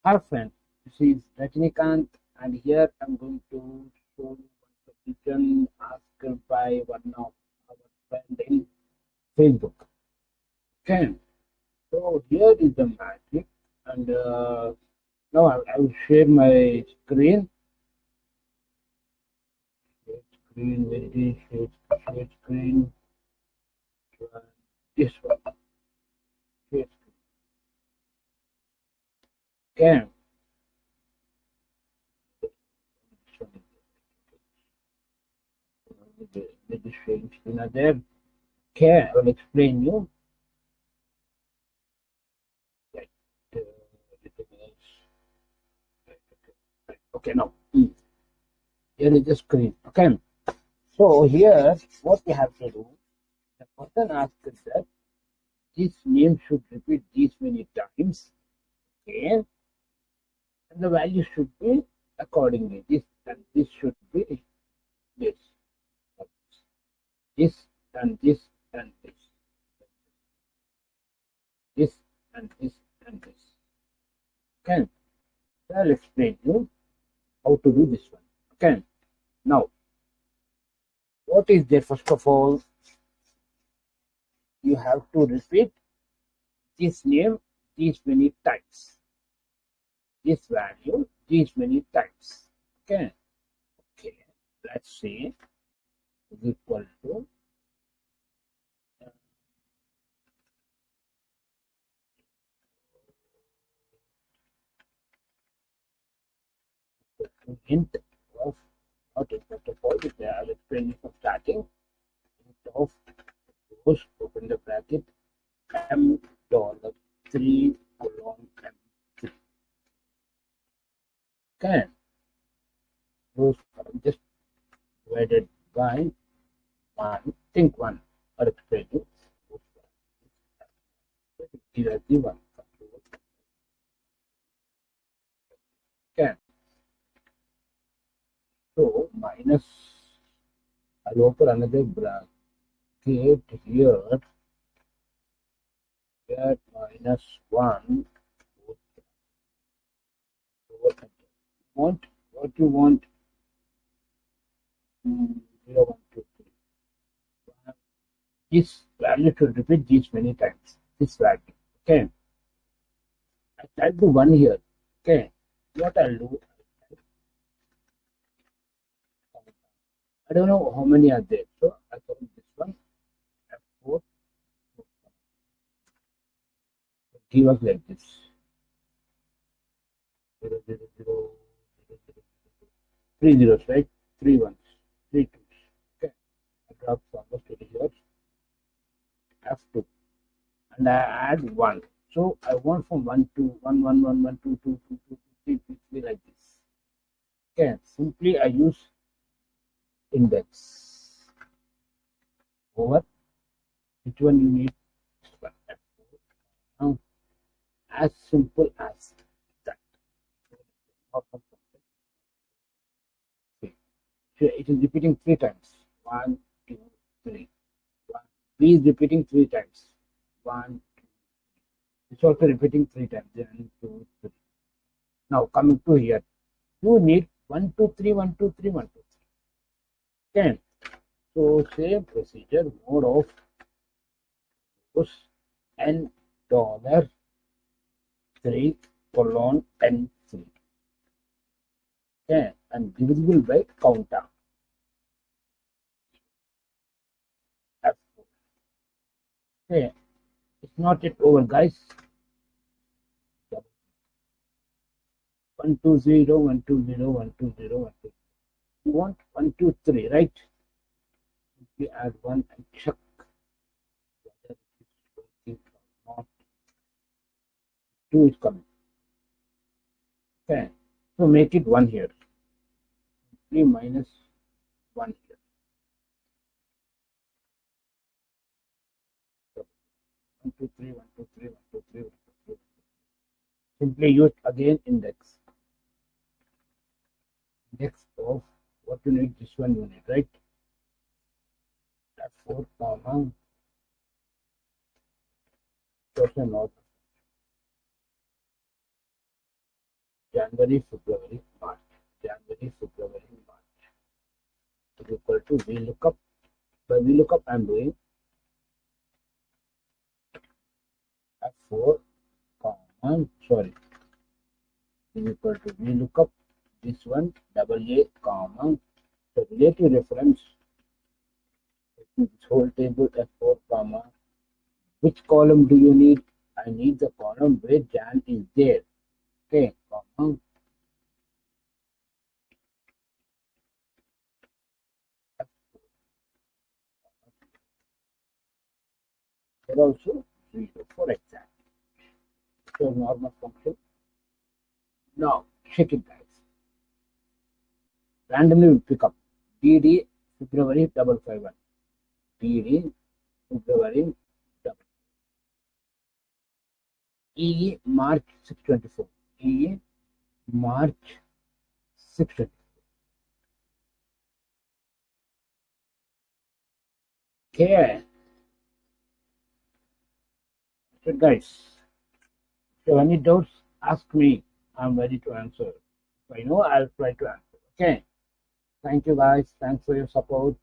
Hi friends, this is Rajnikant, and here I'm going to show you one question asked by one of our friend in Facebook. Okay, so here is the magic, and now I will share my screen. Share screen, where it is? Share screen. uh, This one. Share screen. Okay, with the sharing screen are there. Okay, I will explain you. Right. Uh, okay, now. Here is the screen. Okay. So here, what we have to do, the person asks that this name should repeat these many times, okay, and the value should be accordingly. This and this should be this, this and this and this, this and this and this. Okay, so I'll explain you how to do this one. Okay, now what is there? First of all, you have to repeat this name these many times, this value these many times. Okay. Okay, let's see is equal to int of not equal to all this. I'll explain it from starting. Int of those open the bracket m dollar 3 colon m3. Okay, those are just divided by 1. Think 1 or explain it. Give us the 1. Okay, so minus, I'll open another bracket here. Get minus 1 want what you want. 0 1 2 3. This value should repeat this many times, this value. Okay, I'll do 1 here. Okay, what I'll do, I don't know how many are there, so I call this one f4. Give us like this 0 0 0 3 zeros, right? 3 ones, 3 twos. Okay, I drop almost here f2 and I add 1. So I want from 1 to 1 1 1 1 2 2 2 2 3 3 3 like this. Okay, simply I use index over which one you need. Now, as simple as that. Okay. So it is repeating 3 times. 1 2 3. 1. B is repeating 3 times. 1 2. It's also repeating 3 times. 1 2 3. Now coming to here, you need 1 2 3 1 2 3 1 2 3. Okay. So same procedure, mode of push n dollar 3 colon n 3. Okay, and divisible by counter f4. Okay, it's not yet over, guys. 1 2 0 1 2 0 1 2 0 1 2. You want 1 2 3, right? We add 1 and check whether it is working or not. 2 is coming. Okay, so make it 1 here. 3 minus 1 here. 1 2 3 1 2 3 1 2 3 1 2 3. Simply use again index. Index of what you need, this one you need, right? F4 comma person not January, February, March. January, February, March is equal to VLOOKUP. By VLOOKUp, I'm doing F4, sorry, is equal to VLOOKUP, this one, double A, comma, the relative reference, this whole table F4, comma, which column do you need? I need the column where Jan is there. Okay, comma. Here also 0 for example. So normal function. Now check it guys. Randomly we pick up DD February 551. DD February E March 624. E March 624. Okay. So guys, if you have any doubts, ask me. I'm ready to answer. If I know, I'll try to answer. Okay. Thank you guys. Thanks for your support.